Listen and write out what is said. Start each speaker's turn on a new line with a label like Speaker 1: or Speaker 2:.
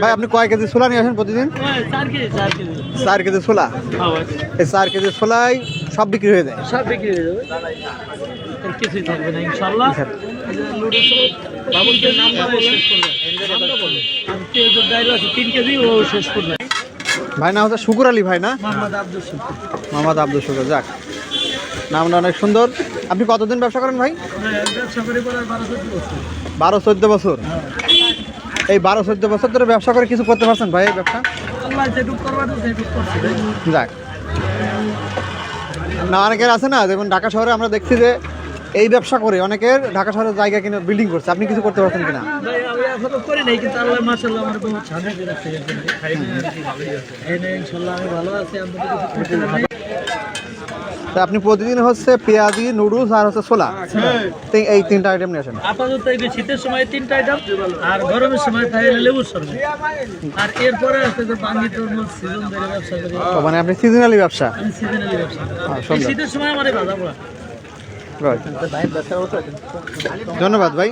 Speaker 1: ভাই আপনি কয় কেজি ছোলা নিয়ে আসেন প্রতিদিন? 4 কেজি ছোলা। এই 4 কেজি ছোলাই সব বিক্রি হয়ে যায়?
Speaker 2: সব বিক্রি হয়ে যাবে, কিছুই থাকবে না ইনশাল্লাহ। শেষ করবে
Speaker 1: ভাই না হচ্ছে শুকুর আলী ভাই না?
Speaker 2: মোহাম্মদ আব্দুল শুকুর।
Speaker 1: মোহাম্মদ আব্দুল শুকুর, যাক নামটা অনেক সুন্দর। আপনি কতদিন ব্যবসা করেন ভাই?
Speaker 2: ব্যবসা করে
Speaker 1: 12-14 বছর। এই 12-14 বছর ধরে ব্যবসা করে কিছু করতে পারছেন ভাই এই ব্যবসা? যাক না, অনেকের আছে না, যেমন ঢাকা শহরে আমরা দেখছি যে এই ব্যবসা করে অনেকের ঢাকা শহরের জায়গা কিনে বিল্ডিং করছে। আপনি কিছু করতে পারছেন কিনা?
Speaker 2: করি নাই, কিন্তু আল্লাহ মাশাআল্লাহ আমার বহুত সাহায্য করেছে। ইনশাআল্লাহ আমি ভালো আছি।
Speaker 1: তা আপনি প্রতিদিন হচ্ছে পেঁয়াজি, নুডলস আর হচ্ছে ছোলা, এই 3টা আইটেম নিয়ে আসেন?
Speaker 2: আপাতত এই শীতের সময় 3টা আইটেম, আর গরমের সময় থাকে লেবুর শরবত, আর এরপরে আছে যে পানি তরমুজ সিজন ধরে ব্যবসা করি।
Speaker 1: মানে আপনি সিজনালি ব্যবসা?
Speaker 2: সিজনালি ব্যবসা। শীতের সময় আমার ভাজা পোড়া।
Speaker 1: ধন্যবাদ ভাই।